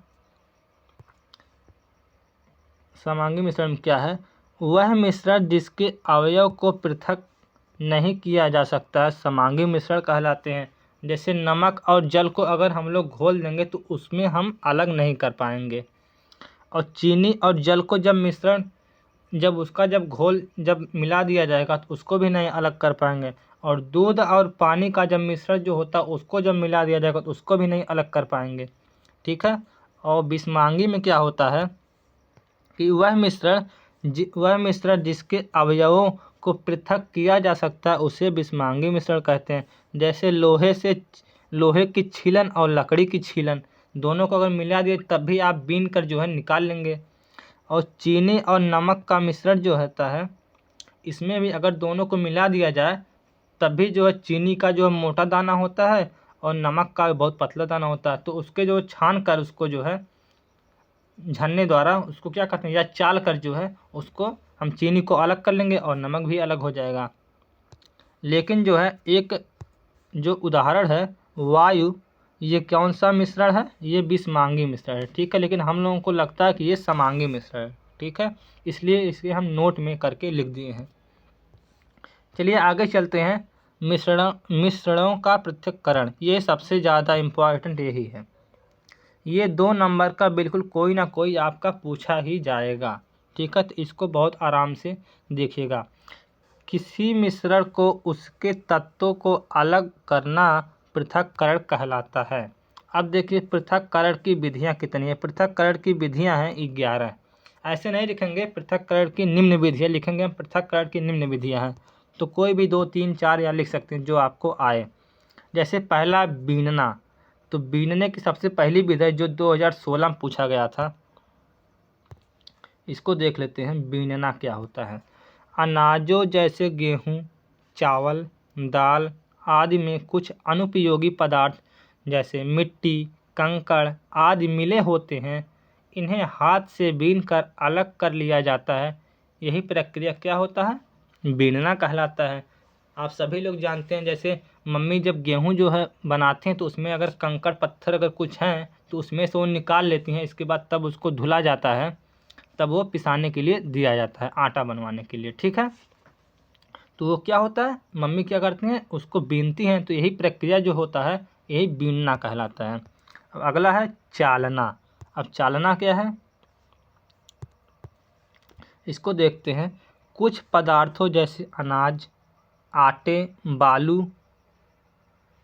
में क्या है? वह मिश्रण जिसके अवयव को पृथक नहीं किया जा सकता है समांगी मिश्रण कहलाते हैं। जैसे नमक और जल को अगर हम लोग घोल देंगे तो उसमें हम अलग नहीं कर पाएंगे, और चीनी और जल को जब घोल मिला दिया जाएगा तो उसको भी नहीं अलग कर पाएंगे, और दूध और पानी का जब मिश्रण जो होता है उसको जब मिला दिया जाएगा तो उसको भी नहीं अलग कर पाएंगे। ठीक है, और विषमांगी में क्या होता है कि वह मिश्रण जिसके अवयवों को पृथक किया जा सकता है उसे विषमांगी मिश्रण कहते हैं। जैसे लोहे की छीलन और लकड़ी की छीलन, दोनों को अगर मिला दिए तब भी आप बीन कर जो है निकाल लेंगे। और चीनी और नमक का मिश्रण जो होता है, इसमें भी अगर दोनों को मिला दिया जाए तब भी जो है चीनी का जो मोटा दाना होता है और नमक का बहुत पतला दाना होता है, तो उसके जो छान कर उसको जो है झन्ने द्वारा उसको क्या कहते हैं, या चाल कर जो है उसको हम चीनी को अलग कर लेंगे और नमक भी अलग हो जाएगा। लेकिन जो है एक जो उदाहरण है वायु, ये कौन सा मिश्रण है? ये विषमांगी मिश्रण है। ठीक है, लेकिन हम लोगों को लगता है कि ये समांगी मिश्रण है। ठीक है, इसलिए इसे हम नोट में करके लिख दिए हैं। चलिए आगे चलते हैं। मिश्रणों का पृथक्करण, ये सबसे ज़्यादा इम्पोर्टेंट यही है। ये 2 नंबर का बिल्कुल कोई ना कोई आपका पूछा ही जाएगा। ठीक है, तो इसको बहुत आराम से देखिएगा। किसी मिश्रण को उसके तत्वों को अलग करना पृथक्करण कहलाता है। अब देखिए पृथक्करण की विधियाँ कितनी हैं। पृथक्करण की विधियाँ हैं 11। ऐसे नहीं लिखेंगे पृथक्करण की निम्न विधियाँ, लिखेंगे हम पृथक्करण की निम्न विधियाँ हैं। तो कोई भी 2, 3, 4 या लिख सकते हैं जो आपको आए। जैसे पहला बीनना, तो बीनने की सबसे पहली विधि जो 2016 में पूछा गया था, इसको देख लेते हैं। बीनना क्या होता है? अनाजों जैसे गेहूँ, चावल, दाल आदि में कुछ अनुपयोगी पदार्थ जैसे मिट्टी, कंकड़ आदि मिले होते हैं। इन्हें हाथ से बीनकर अलग कर लिया जाता है। यही प्रक्रिया क्या होता है? बीनना कहलाता है। आप सभी लोग जानते हैं, जैसे मम्मी जब गेहूं जो है बनाते हैं तो उसमें अगर कंकड़ पत्थर अगर कुछ हैं तो उसमें से वो निकाल लेती हैं। इसके बाद तब उसको धुला जाता है, तब वो पिसाने के लिए दिया जाता है, आटा बनवाने के लिए। ठीक है, तो वो क्या होता है, मम्मी क्या करती हैं, उसको बीनती हैं। तो यही प्रक्रिया जो होता है यही बीनना कहलाता है। अब अगला है चालना। अब चालना क्या है, इसको देखते हैं। कुछ पदार्थों जैसे अनाज, आटे, बालू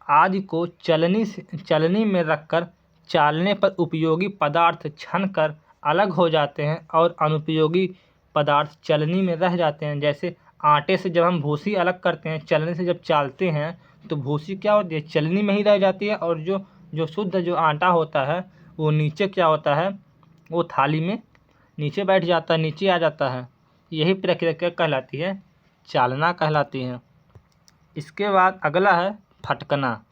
आदि को चलनी में रखकर चालने पर उपयोगी पदार्थ छनकर अलग हो जाते हैं और अनुपयोगी पदार्थ चलनी में रह जाते हैं। जैसे आटे से जब हम भूसी अलग करते हैं, चलने से जब चालते हैं तो भूसी क्या होती है, चलनी में ही रह जाती है, और जो जो शुद्ध जो आटा होता है वो नीचे क्या होता है, वो थाली में नीचे बैठ जाता है, नीचे आ जाता है। यही प्रक्रिया क्या कहलाती है, चालना कहलाती है। इसके बाद अगला है फटकना।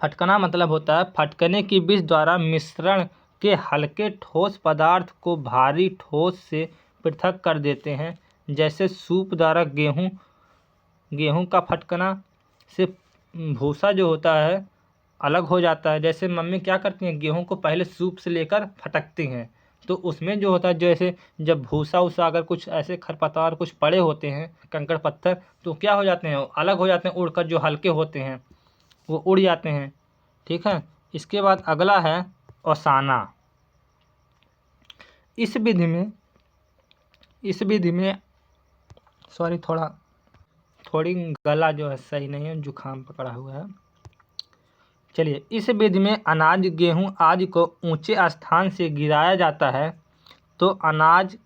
फटकना मतलब होता है फटकने की विधि द्वारा मिश्रण के हल्के ठोस पदार्थ को भारी ठोस से पृथक कर देते हैं। जैसे सूप द्वारा गेहूं का फटकना से भूसा जो होता है अलग हो जाता है। जैसे मम्मी क्या करती हैं, गेहूं को पहले सूप से लेकर फटकती हैं, तो उसमें जो होता है, जैसे जब भूसा उसा अगर कुछ ऐसे खरपतवार कुछ पड़े होते हैं, कंकड़ पत्थर, तो क्या हो जाते हैं, अलग हो जाते हैं उड़कर, जो हल्के होते हैं वो उड़ जाते हैं। ठीक है। इसके बाद अगला है ओसाना। इस विधि में सॉरी, थोड़ी गला जो है सही नहीं है, जुकाम पकड़ा हुआ है। चलिए, इस विधि में अनाज गेहूं आदि को ऊंचे स्थान से गिराया जाता है तो अनाज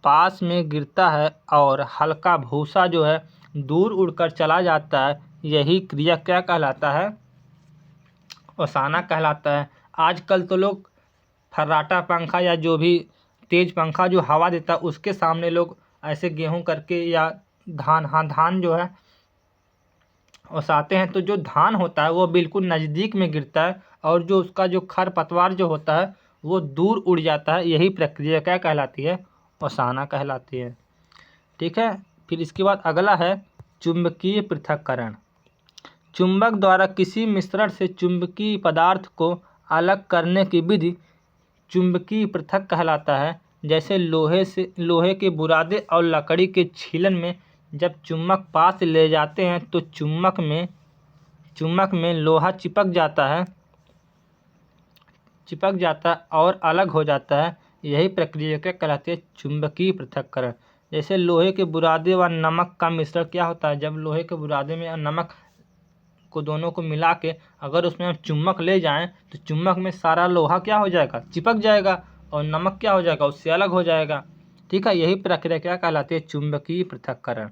पास में गिरता है और हल्का भूसा जो है दूर उड़कर चला जाता है। यही क्रिया क्या कहलाता है, ओसाना कहलाता है। आजकल तो लोग फर्राटा पंखा या जो भी तेज पंखा जो हवा देता है उसके सामने लोग ऐसे गेहूं करके या धान जो है ओसाते हैं, तो जो धान होता है वो बिल्कुल नज़दीक में गिरता है और जो उसका जो खरपतवार जो होता है वो दूर उड़ जाता है। यही प्रक्रिया क्या कहलाती है, ओसाना कहलाती है। ठीक है। फिर इसके बाद अगला है चुंबकीय पृथक्करण। चुंबक द्वारा किसी मिश्रण से चुंबकीय पदार्थ को अलग करने की विधि चुंबकीय पृथक कहलाता है। जैसे लोहे के बुरादे और लकड़ी के छीलन में जब चुम्बक पास ले जाते हैं तो चुम्बक में लोहा चिपक जाता है और अलग हो जाता है। यही प्रक्रिया क्या कहलाती है, चुंबकीय पृथक्करण। जैसे लोहे के बुरादे व नमक का मिश्रण क्या होता है, जब लोहे के बुरादे में नमक को दोनों को मिला के अगर उसमें हम चुम्बक ले जाएं तो चुम्बक में सारा लोहा क्या हो जाएगा, चिपक जाएगा, और नमक क्या हो जाएगा, उससे अलग हो जाएगा। ठीक है। यही प्रक्रिया क्या कहलाती है, चुंबकीय पृथक्करण।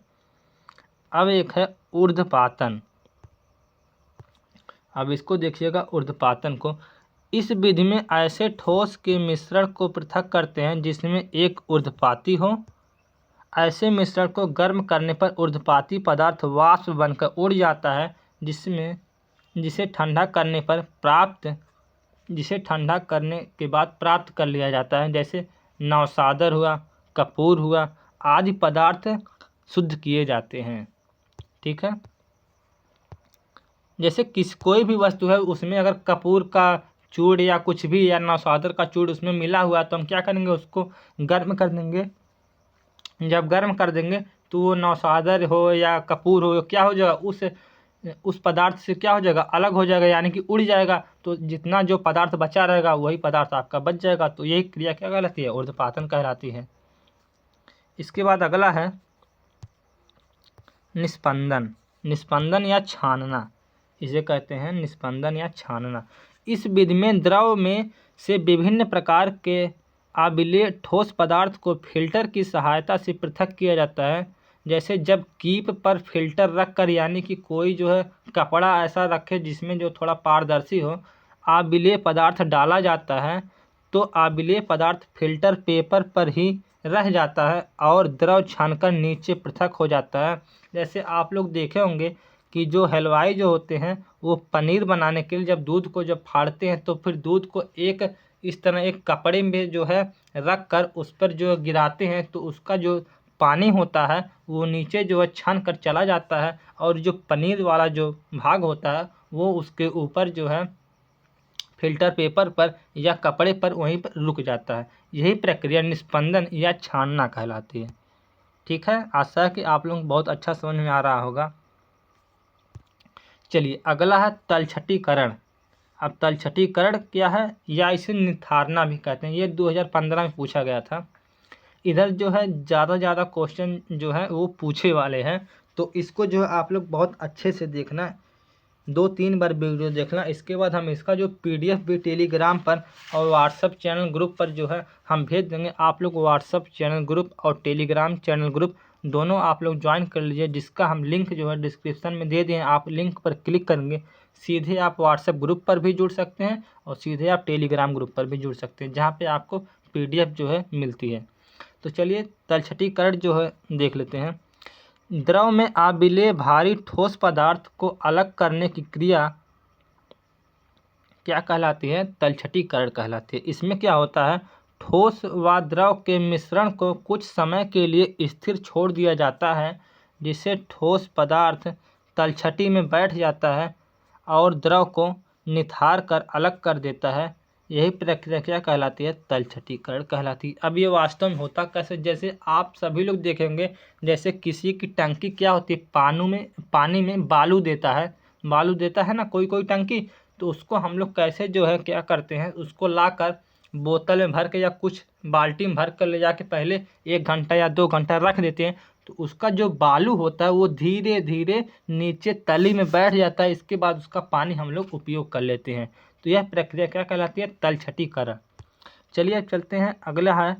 अब एक है ऊर्ध्वपातन। अब इसको देखिएगा, ऊर्ध्वपातन को। इस विधि में ऐसे ठोस के मिश्रण को पृथक करते हैं जिसमें एक ऊर्ध्वपाती हो। ऐसे मिश्रण को गर्म करने पर ऊर्ध्वपाती पदार्थ वाष्प बनकर उड़ जाता है, जिसे ठंडा करने के बाद प्राप्त कर लिया जाता है। जैसे नौसादर हुआ, कपूर हुआ आदि पदार्थ शुद्ध किए जाते हैं। ठीक है। जैसे कोई भी वस्तु है उसमें अगर कपूर का चूड़ या कुछ भी या नौसादर का चूड़ उसमें मिला हुआ है तो हम क्या करेंगे, उसको गर्म कर देंगे। जब गर्म कर देंगे तो वो नौसादर हो या कपूर हो क्या हो जाएगा, उस पदार्थ से क्या हो जाएगा, अलग हो जाएगा, यानी कि उड़ जाएगा। तो जितना जो पदार्थ बचा रहेगा वही पदार्थ आपका बच जाएगा। तो यही क्रिया क्या कहलाती है, ऊर्ध्वपातन कहलाती है। इसके बाद अगला है निस्पंदन या छानना। इसे कहते हैं निस्पंदन या छानना। इस विधि में द्रव में से विभिन्न प्रकार के आबिले ठोस पदार्थ को फिल्टर की सहायता से पृथक किया जाता है। जैसे जब कीप पर फिल्टर रख कर, यानी कि कोई जो है कपड़ा ऐसा रखे जिसमें जो थोड़ा पारदर्शी हो, आबिले पदार्थ डाला जाता है तो आबिले पदार्थ फिल्टर पेपर पर ही रह जाता है और द्रव छानकर नीचे पृथक हो जाता है। जैसे आप लोग देखे होंगे कि जो हलवाई जो होते हैं वो पनीर बनाने के लिए जब दूध को जब फाड़ते हैं तो फिर दूध को इस तरह एक कपड़े में जो है रख कर उस पर जो गिराते हैं तो उसका जो पानी होता है वो नीचे जो है छन कर चला जाता है और जो पनीर वाला जो भाग होता है वो उसके ऊपर जो है फिल्टर पेपर पर या कपड़े पर वहीं पर रुक जाता है। यही प्रक्रिया निस्पंदन या छानना कहलाती है। ठीक है। आशा है कि आप लोग बहुत अच्छा समझ में आ रहा होगा। चलिए, अगला है तलछटीकरण। अब तलछटीकरण क्या है, या इसे निथारना भी कहते हैं। ये 2015 में पूछा गया था। इधर जो है ज़्यादा क्वेश्चन जो है वो पूछे वाले हैं, तो इसको जो है आप लोग बहुत अच्छे से देखना, 2-3 बार वीडियो देखना। इसके बाद हम इसका जो PDF भी टेलीग्राम पर और व्हाट्सअप चैनल ग्रुप पर जो है हम भेज देंगे। आप लोग व्हाट्सअप चैनल ग्रुप और टेलीग्राम चैनल ग्रुप दोनों आप लोग ज्वाइन कर लीजिए, जिसका हम लिंक जो है डिस्क्रिप्शन में दे दें। आप लिंक पर क्लिक करेंगे, सीधे आप व्हाट्सएप ग्रुप पर भी जुड़ सकते हैं और सीधे आप टेलीग्राम ग्रुप पर भी जुड़ सकते हैं, जहाँ पे आपको PDF जो है मिलती है। तो चलिए तलछटीकरण जो है देख लेते हैं। द्रव में आबिले भारी ठोस पदार्थ को अलग करने की क्रिया क्या कहलाती है? तलछटीकरण कहलाती है। इसमें क्या होता है, ठोस व द्रव के मिश्रण को कुछ समय के लिए स्थिर छोड़ दिया जाता है, जिससे ठोस पदार्थ तलछटी में बैठ जाता है और द्रव को निथार कर अलग कर देता है। यही प्रक्रिया क्या कहलाती है? तलछटीकरण कहलाती है। अब ये वास्तव में होता कैसे? जैसे आप सभी लोग देखेंगे, जैसे किसी की टंकी क्या होती है, पानी में बालू देता है ना कोई कोई टंकी, तो उसको हम लोग कैसे जो है क्या करते हैं, उसको लाकर बोतल में भर के या कुछ बाल्टी में भर कर ले जाके पहले 1 घंटा या 2 घंटा रख देते हैं, तो उसका जो बालू होता है वो धीरे धीरे नीचे तली में बैठ जाता है। इसके बाद उसका पानी हम लोग उपयोग कर लेते हैं। तो यह प्रक्रिया क्या कहलाती है? तलछटीकरण। चलिए चलते हैं, अगला है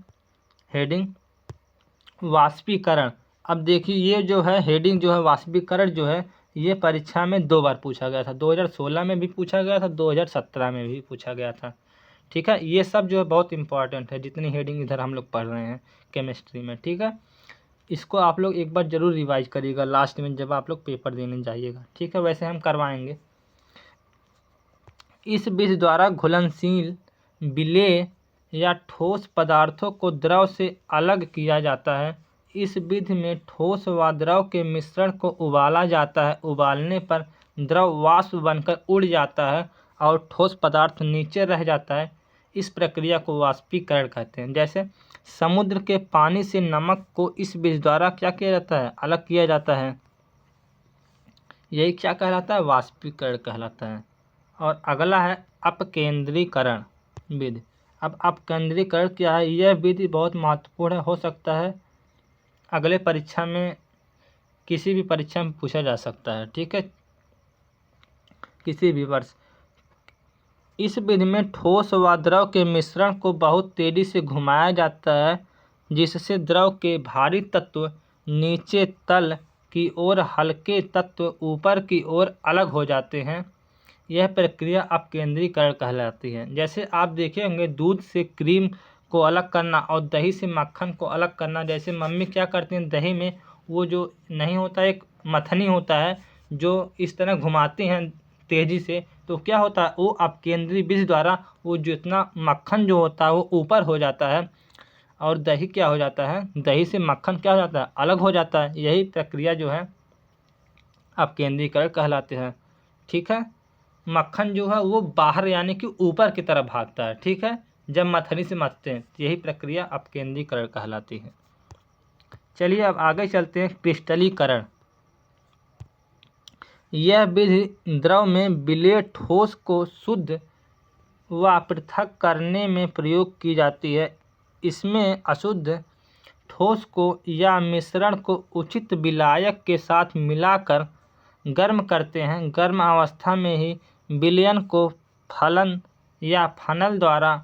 हेडिंग वाष्पीकरण। अब देखिए ये जो है हेडिंग जो है वाष्पीकरण जो है, ये परीक्षा में 2 बार पूछा गया था। 2016 में भी पूछा गया था, 2017 में भी पूछा गया था। ठीक है, ये सब जो है बहुत इंपॉर्टेंट है, जितनी हेडिंग इधर हम लोग पढ़ रहे हैं केमिस्ट्री में। ठीक है, इसको आप लोग एक बार ज़रूर रिवाइज करिएगा लास्ट में जब आप लोग पेपर देने जाइएगा। ठीक है, वैसे हम करवाएंगे। इस विधि द्वारा घुलनशील विलेय या ठोस पदार्थों को द्रव से अलग किया जाता है। इस विधि में ठोस व द्रव के मिश्रण को उबाला जाता है। उबालने पर द्रव वाष्प बनकर उड़ जाता है और ठोस पदार्थ नीचे रह जाता है। इस प्रक्रिया को वाष्पीकरण कहते हैं। जैसे समुद्र के पानी से नमक को इस विधि द्वारा क्या किया जाता है? अलग किया जाता है। यही क्या कहलाता है? वाष्पीकरण कहलाता है। और अगला है अपकेंद्रीकरण विधि। अब अपकेंद्रीकरण क्या है? यह विधि बहुत महत्वपूर्ण हो सकता है, अगले परीक्षा में किसी भी परीक्षा में पूछा जा सकता है। ठीक है, किसी भी वर्ष। इस विधि में ठोस व द्रव के मिश्रण को बहुत तेजी से घुमाया जाता है, जिससे द्रव के भारी तत्व नीचे तल की ओर, हल्के तत्व ऊपर की ओर अलग हो जाते हैं। यह प्रक्रिया अपकेंद्रीकरण कहलाती है। जैसे आप देखे होंगे, दूध से क्रीम को अलग करना और दही से मक्खन को अलग करना। जैसे मम्मी क्या करती हैं, दही में वो जो नहीं होता, एक मथनी होता है जो इस तरह घुमाते हैं तेज़ी से, तो क्या होता है, वो अपकेंद्री विधि द्वारा वो जितना मक्खन जो होता है वो ऊपर हो जाता है और दही क्या हो जाता है, दही से मक्खन क्या हो जाता है? अलग हो जाता है। यही प्रक्रिया जो है अपकेंद्रीकरण कहलाते हैं। ठीक है, मक्खन जो है वो बाहर यानी कि ऊपर की तरफ भागता है। ठीक है, जब मथनी से मथते हैं, यही प्रक्रिया अपकेंद्रीकरण कहलाती है। चलिए अब आगे चलते हैं, क्रिस्टलीकरण। यह विधि द्रव में विलेय ठोस को शुद्ध व पृथक करने में प्रयोग की जाती है। इसमें अशुद्ध ठोस को या मिश्रण को उचित विलायक के साथ मिलाकर गर्म करते हैं। गर्म अवस्था में ही विलयन को फलन या फनल द्वारा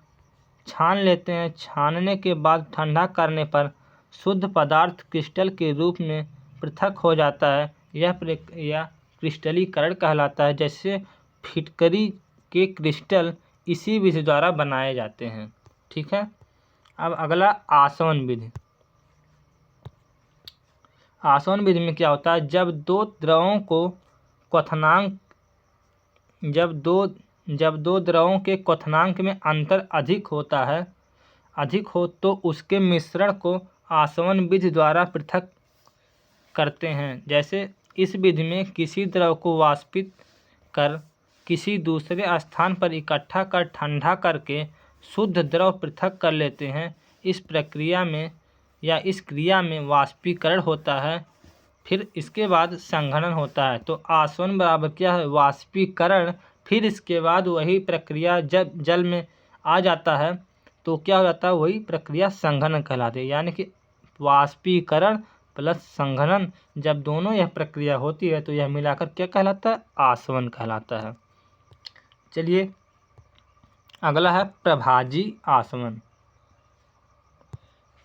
छान लेते हैं। छानने के बाद ठंडा करने पर शुद्ध पदार्थ क्रिस्टल के रूप में पृथक हो जाता है। यह प्रक्रिया क्रिस्टलीकरण कहलाता है। जैसे फिटकरी के क्रिस्टल इसी विधि द्वारा बनाए जाते हैं। ठीक है, अब अगला आसवन विधि। आसवन विधि में क्या होता है, जब दो द्रवों को क्वथनांक जब दो द्रवों के क्वथनांक में अंतर अधिक हो तो उसके मिश्रण को आसवन विधि द्वारा पृथक करते हैं। जैसे इस विधि में किसी द्रव को वाष्पित कर किसी दूसरे स्थान पर इकट्ठा कर ठंडा करके शुद्ध द्रव पृथक कर लेते हैं। इस प्रक्रिया में या इस क्रिया में वाष्पीकरण होता है, फिर इसके बाद संघनन होता है। तो आसवन बराबर क्या है, वाष्पीकरण। फिर इसके बाद वही प्रक्रिया जब जल में आ जाता है तो क्या हो जाता है, वही प्रक्रिया संघनन कहलाती है। यानी कि वाष्पीकरण प्लस संघनन, जब दोनों यह प्रक्रिया होती है तो यह मिलाकर क्या कहलाता है, आसवन कहलाता है। चलिए अगला है प्रभाजी आसवन।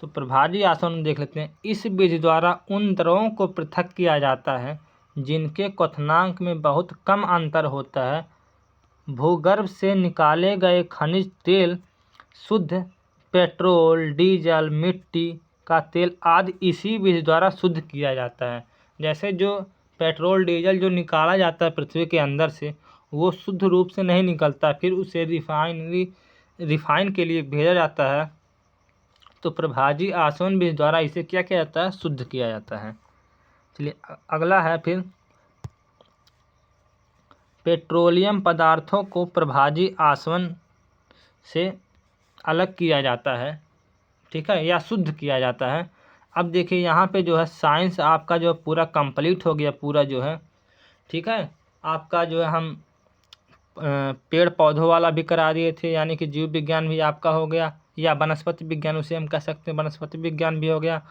तो प्रभाजी आसवन देख लेते हैं। इस विधि द्वारा उन द्रवों को पृथक किया जाता है जिनके क्वथनांक में बहुत कम अंतर होता है। भूगर्भ से निकाले गए खनिज तेल, शुद्ध पेट्रोल, डीजल, मिट्टी का तेल आदि इसी विधि द्वारा शुद्ध किया जाता है। जैसे जो पेट्रोल डीजल जो निकाला जाता है पृथ्वी के अंदर से, वो शुद्ध रूप से नहीं निकलता, फिर उसे रिफाइन के लिए भेजा जाता है। तो प्रभाजी आसवन विधि द्वारा इसे क्या किया जाता है? शुद्ध किया जाता है। चलिए अगला है फिर, पेट्रोलियम पदार्थों को प्रभाजी आसवन से अलग किया जाता है, ठीक है, या शुद्ध किया जाता है। अब देखिए यहाँ पे जो है साइंस आपका जो पूरा कंप्लीट हो गया, पूरा जो है, ठीक है। आपका जो है हम पेड़ पौधों वाला भी करा दिए थे, यानी कि जीव विज्ञान भी आपका हो गया, या वनस्पति विज्ञान उसे हम कह सकते हैं, वनस्पति विज्ञान भी हो गया।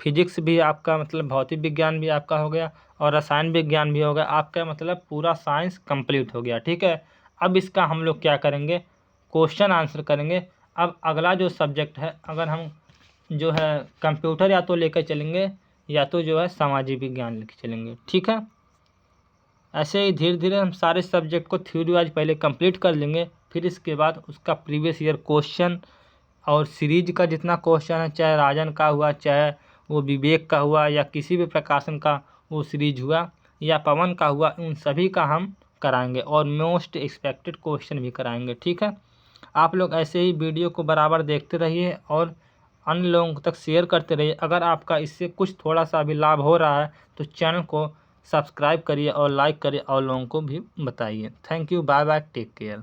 फिजिक्स भी आपका मतलब भौतिक विज्ञान भी आपका हो गया, और रसायन विज्ञान भी हो गया। आपका मतलब पूरा साइंस कंप्लीट हो गया, ठीक है। अब इसका हम लोग क्या करेंगे? क्वेश्चन आंसर करेंगे। अब अगला जो सब्जेक्ट है, अगर हम जो है कंप्यूटर या तो लेकर चलेंगे, या तो जो है सामाजिक विज्ञान लेकर चलेंगे, ठीक है। ऐसे ही धीरे धीरे हम सारे सब्जेक्ट को थ्योरी वाइज पहले कंप्लीट कर लेंगे, फिर इसके बाद उसका प्रीवियस ईयर क्वेश्चन और सीरीज का जितना क्वेश्चन है, चाहे राजन का हुआ, चाहे वो विवेक का हुआ, या किसी भी प्रकाशन का वो सीरीज हुआ, या पवन का हुआ, उन सभी का हम कराएंगे, और मोस्ट एक्सपेक्टेड क्वेश्चन भी कराएंगे, ठीक है। आप लोग ऐसे ही वीडियो को बराबर देखते रहिए और अन्य लोगों तक शेयर करते रहिए। अगर आपका इससे कुछ थोड़ा सा भी लाभ हो रहा है तो चैनल को सब्सक्राइब करिए और लाइक करिए और लोगों को भी बताइए। Thank you, bye bye, take care.